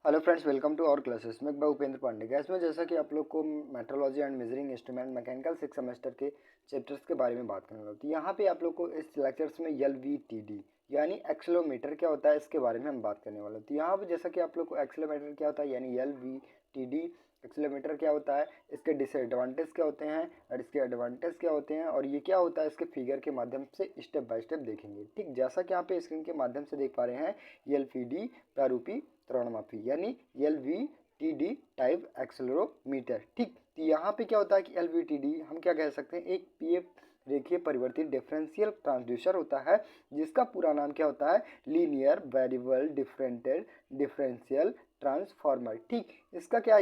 Hello friends, welcome to our classes. मैं Upendra Pandey. Gas में जैसा कि आप लोग को metrology and measuring instrument mechanical 6 semester के चैप्टर्स के बारे में बात करने वाला, तो यहाँ पे आप लोग को इस लेक्चर्स में LVTD यानी एक्सेलेरोमीटर क्या होता है इसके बारे में हम बात करने वाले हैं। तो यहाँ पे जैसा कि आप लोग को एक्सेलेरोमीटर क्या होता है यानी LVTD एक्सेलेरोमीटर क्या होता है, इसके डिसएडवांटेज क्या होते हैं और इसके एडवांटेज क्या होते हैं और ये क्या होता है, इसके फिगर के माध्यम से स्टेप बाय स्टेप देखेंगे। ठीक, जैसा कि यहाँ पे स्क्रीन के माध्यम से देख पा रहे हैं, LVD प्रारूपी त्वरणमापी यानी LVTD टाइप एक्सेलेरोमीटर। ठीक, तो यहाँ पे क्या होता है कि LVTD हम क्या कह सकते हैं, एक पीएफ रेखीय परिवर्तित डिफरेंशियल ट्रांसड्यूसर होता है, जिसका पूरा नाम क्या होता है, लीनियर वेरिएबल डिफरेंटेड डिफरेंशियल ट्रांसफार्मर। ठीक, इसका क्या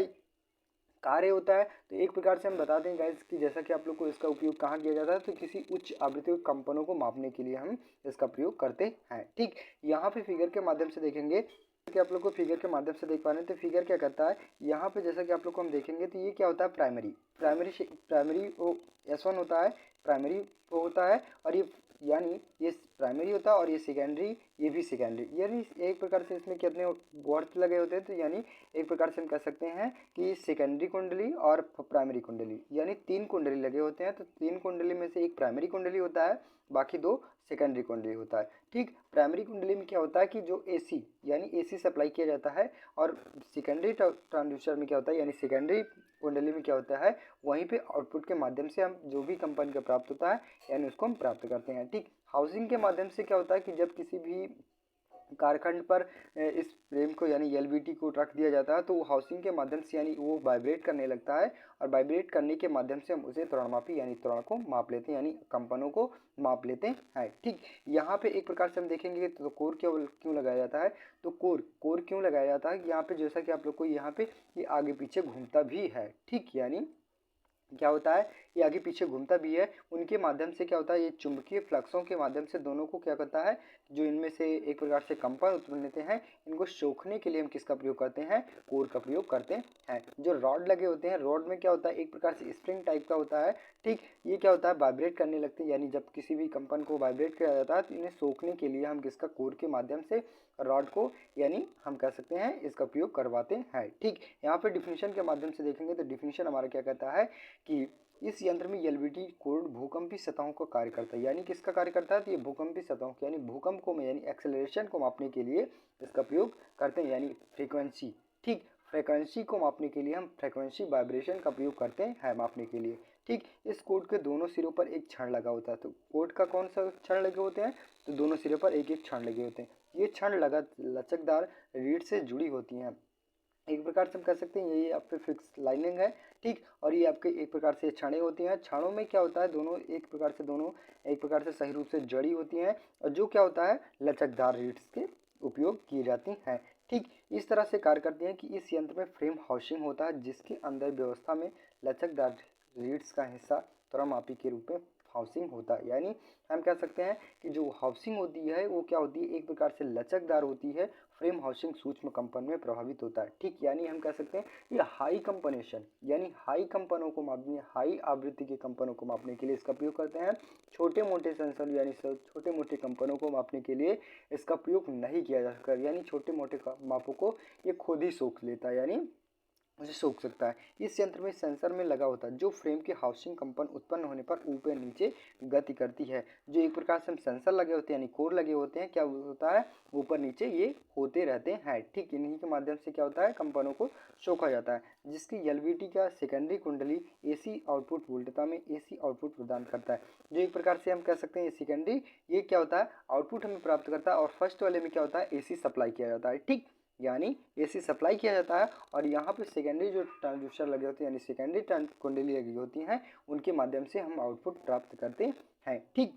कार्य होता है, तो एक प्रकार से हम बता दें गाइस कि जैसा कि आप लोग को इसका उपयोग कहाँ किया जाता है, तो किसी उच्च आवृत्ति कंपनों को मापने के लिए हम इसका प्रयोग करते हैं। ठीक, यहाँ पे फिगर के माध्यम से देखेंगे कि आप लोग को फिगर के माध्यम से देख पा रहे हैं, तो फिगर क्या करता है यहाँ पे, जैसा कि आप लोग को हम देखेंगे तो ये क्या होता है, प्राइमरी वो S1 होता है, प्राइमरी वो होता है, और ये यानी ये प्राइमरी होता है और ये सेकेंडरी, ये भी सेकेंडरी, यानी एक प्रकार से इसमें कितने वर्थ लगे होते हैं, तो यानी एक प्रकार से हम कह सकते हैं कि सेकेंडरी कुंडली और प्राइमरी कुंडली यानी 3 कुंडली लगे होते हैं। तो 3 कुंडली में से एक प्राइमरी कुंडली होता है, बाकी 2 सेकेंडरी कुंडली होता है। ठीक, प्राइमरी कुंडली में क्या होता है कि जो AC यानी AC सप्लाई किया जाता है, और सेकेंडरी ट्रांसड्यूसर में क्या होता है यानी सेकेंडरी कुंडली में क्या होता है, वहीं पे आउटपुट के माध्यम से हम जो भी कंपनी का प्राप्त होता है यानी उसको हम प्राप्त करते हैं। ठीक, हाउसिंग के माध्यम से क्या होता है कि जब किसी भी कारखंड पर इस फ्रेम को यानी LVT को रख दिया जाता है, तो वो हाउसिंग के माध्यम से यानी वो वाइब्रेट करने लगता है, और वाइब्रेट करने के माध्यम से हम उसे त्वरणमापी यानी त्वरण को माप लेते हैं यानी कंपनों को माप लेते हैं। ठीक, यहाँ पे एक प्रकार से हम देखेंगे तो कोर क्यों लगाया जाता है, तो कोर क्यों लगाया जाता है, यहाँ पे जैसा कि आप लोग को यहाँ पे ये आगे पीछे घूमता भी है। ठीक, यानी क्या होता है, ये आगे पीछे घूमता भी है, उनके माध्यम से क्या होता है, ये चुंबकीय फ्लक्सों के माध्यम से दोनों को क्या करता है, जो इनमें से एक प्रकार से कंपन उत्पन्न होते हैं, इनको सोखने के लिए हम किसका प्रयोग करते हैं, कोर का प्रयोग करते हैं। जो रॉड लगे होते हैं, रॉड में क्या होता है, एक प्रकार से स्प्रिंग टाइप का होता है। ठीक, ये क्या होता है, वाइब्रेट करने लगते हैं, यानी जब किसी भी कंपन को वाइब्रेट किया जाता है तो इन्हें सोखने के लिए हम किसका, कोर के माध्यम से रॉड को यानी हम कह सकते हैं इसका प्रयोग करवाते हैं। ठीक, यहाँ पे डिफिनीशन के माध्यम से देखेंगे तो डिफिनीशन हमारा क्या कहता है कि इस यंत्र में LVT कोड भूकंपी सतहों का कार्य करता है, यानी किसका कार्य करता है, तो ये भूकंपी सतहों यानी भूकंप को यानी एक्सेलरेशन को मापने के लिए इसका प्रयोग करते हैं, यानी फ्रीक्वेंसी। ठीक, फ्रीक्वेंसी को मापने के लिए हम फ्रीक्वेंसी वाइब्रेशन का प्रयोग करते हैं मापने के लिए। ठीक, इस कोड के दोनों सिरों पर एक क्षण लगा होता है, तो कोड का कौन सा क्षण लगे होते हैं, तो दोनों सिरों पर एक एक क्षण लगे होते हैं। ये क्षण लचकदार रीढ़ से जुड़ी होती हैं, एक प्रकार से हम कह सकते हैं ये आपके फिक्स लाइनिंग है। ठीक, और ये आपके एक प्रकार से छाने होती हैं, छानों में क्या होता है, दोनों एक प्रकार से सही रूप से जड़ी होती हैं, और जो क्या होता है, लचकदार रीड्स के उपयोग की जाती हैं। ठीक, इस तरह से कार्य करती हैं कि इस यंत्र में फ्रेम हाउसिंग होता है, जिसके अंदर व्यवस्था में लचकदार रीड्स का हिस्सा त्वरमापी के रूप में हाउसिंग होता है, यानी हम कह सकते हैं कि जो हाउसिंग होती है वो क्या होती है, एक प्रकार से लचकदार होती है, फ्रेम हाउसिंग सूक्ष्म कंपन में प्रभावित होता है। ठीक, यानी हम कह सकते हैं ये हाई कंपनेशन यानी हाई कंपनों को मापने, हाई आवृत्ति के कंपनों को मापने के लिए इसका प्रयोग करते हैं। छोटे मोटे सेंसर यानी छोटे मोटे कंपनों को मापने के लिए इसका प्रयोग नहीं किया जा सकता, यानी छोटे मोटे मापों को ये खुद ही सोख लेता है, यानी उसे सोख सकता है। इस यंत्र में सेंसर में लगा होता है, जो फ्रेम के हाउसिंग कंपन उत्पन्न होने पर ऊपर नीचे गति करती है। जो एक प्रकार से हम सेंसर लगे होते हैं यानी कोर लगे होते हैं, क्या होता है, ऊपर नीचे ये होते रहते हैं। ठीक, इन्हीं के माध्यम से क्या होता है, कंपनों को सोखा जाता है, जिसकी LVT का सेकेंडरी कुंडली AC आउटपुट वोल्टता में AC आउटपुट प्रदान करता है। जो एक प्रकार से हम कह सकते हैं ये सेकेंडरी, ये क्या होता है, आउटपुट हमें प्राप्त करता है, और फर्स्ट वाले में क्या होता है, AC सप्लाई किया जाता है। ठीक, यानी AC सप्लाई किया जाता है, और यहाँ पे सेकेंडरी जो ट्रांसड्यूसर लगे होते हैं यानी सेकेंडरी कुंडली लगी होती हैं, उनके माध्यम से हम आउटपुट प्राप्त करते हैं। ठीक,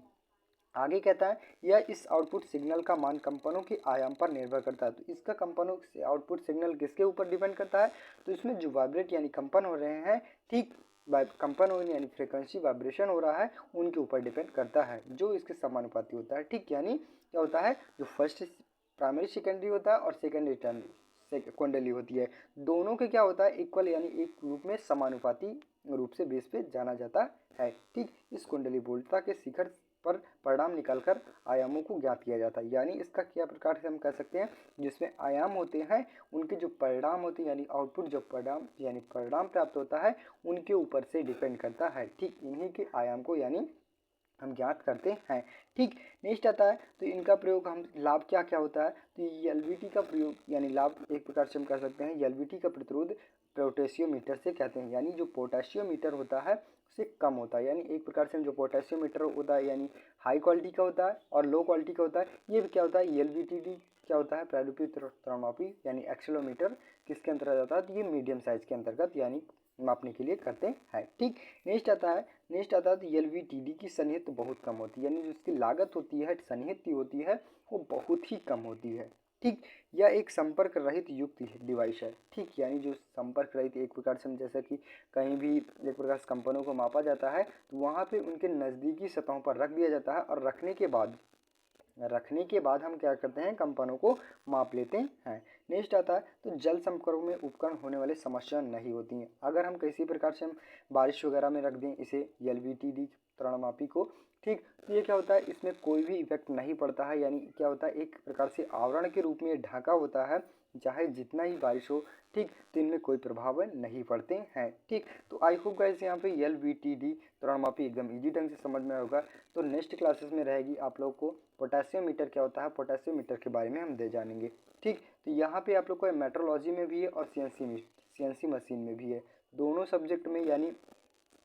आगे कहता है यह इस आउटपुट सिग्नल का मान कंपनों के आयाम पर निर्भर करता है, तो इसका कंपनों से आउटपुट सिग्नल किसके ऊपर डिपेंड करता है, तो इसमें जो वाइब्रेट यानी कंपन हो रहे हैं, ठीक, कंपन हो यानी फ्रीक्वेंसी वाइब्रेशन हो रहा है, उनके ऊपर डिपेंड करता है, जो इसके समानुपाती होता है। ठीक, यानी क्या होता है, जो फर्स्ट प्राइमरी सेकेंडरी होता है और सेकेंडरी टर्न कुंडली होती है, दोनों के क्या होता है, इक्वल यानी एक रूप में समानुपाती रूप से बेस पे जाना जाता है। ठीक, इस कुंडली वोल्टता के शिखर पर परिणाम निकालकर आयामों को ज्ञात किया जाता है। यानी इसका क्या प्रकार से हम कह सकते हैं, जिसमें आयाम होते हैं उनके जो परिणाम होते हैं यानी आउटपुट जो परिणाम यानी परिणाम प्राप्त होता है उनके ऊपर से डिपेंड करता है। ठीक इन्हीं के आयाम को यानी हम ज्ञात करते हैं। ठीक नेक्स्ट आता है तो इनका प्रयोग हम लाभ क्या क्या होता है, तो एलवीटी का प्रयोग यानी लाभ एक प्रकार से हम कह सकते हैं एलवीटी का प्रतिरोध पोटेशियोमीटर से कहते हैं। यानी जो पोटेशियोमीटर होता है उससे कम होता है। यानी एक प्रकार से जो पोटेशियोमीटर होता है यानी हाई क्वालिटी का होता है और लो क्वालिटी का होता है। ये भी क्या होता है एलवीटीडी क्या होता है प्रारूपिक त्वरणमापी यानी एक्सेलोमीटर किसके अंतर्गत आता है, तो ये मीडियम साइज के अंतर्गत यानी मापने के लिए करते हैं। ठीक नेक्स्ट आता है तो एलवीटीडी की सन्निहित बहुत कम होती है। यानी जो इसकी लागत होती है सन्निहित होती है वो बहुत ही कम होती है। ठीक यह एक संपर्क रहित युक्त डिवाइस है। ठीक यानी जो संपर्क रहित एक प्रकार से हम जैसे कि कहीं भी एक प्रकार से कंपनों को मापा जाता है तो वहाँ पे उनके नज़दीकी सतहों पर रख दिया जाता है और रखने के बाद हम क्या करते हैं कंपनों को माप लेते हैं। नेक्स्ट आता है तो जल संपर्क में उपकरण होने वाली समस्या नहीं होती हैं। अगर हम किसी प्रकार से हम बारिश वगैरह में रख दें इसे एलवीटीडी त्वरणमापी को, ठीक तो ये क्या होता है इसमें कोई भी इफेक्ट नहीं पड़ता है। यानी क्या होता है एक प्रकार से आवरण के रूप में ढका होता है, चाहे जितना ही बारिश हो ठीक तो इनमें कोई प्रभाव नहीं पड़ते हैं। ठीक तो आई होप गाइस यहाँ पे एलवीटीडी त्वरणमापी एकदम इजी ढंग से समझ में होगा। तो नेक्स्ट क्लासेस में रहेगी आप लोग को पोटेशियोमीटर क्या होता है, पोटेशियोमीटर के बारे में हम जानेंगे। ठीक तो यहाँ पे आप लोग को मेट्रोलॉजी में भी है और सीएनसी मशीन में भी है, दोनों सब्जेक्ट में यानी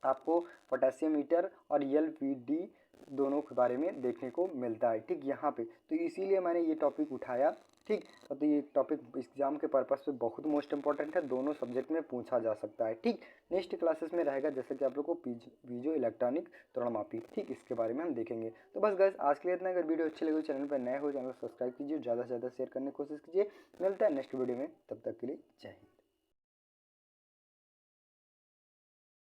आपको पोटेशियोमीटर और एलवीडी दोनों के बारे में देखने को मिलता है। ठीक यहाँ पे तो इसीलिए मैंने ये टॉपिक उठाया। ठीक तो ये टॉपिक एग्जाम के पर्पस पे बहुत मोस्ट इंपॉर्टेंट है, दोनों सब्जेक्ट में पूछा जा सकता है। ठीक नेक्स्ट क्लासेस में रहेगा जैसे कि आप लोग को पीजो इलेक्ट्रॉनिक त्वरणमापी, ठीक इसके बारे में हम देखेंगे। तो बस गाइस आज के लिए इतना। अगर वीडियो अच्छी लगी चैनल पर नए हो चैनल को सब्सक्राइब कीजिए, ज़्यादा से ज़्यादा शेयर करने की कोशिश कीजिए। मिलता है नेक्स्ट वीडियो में, तब तक के लिए जय हिंद।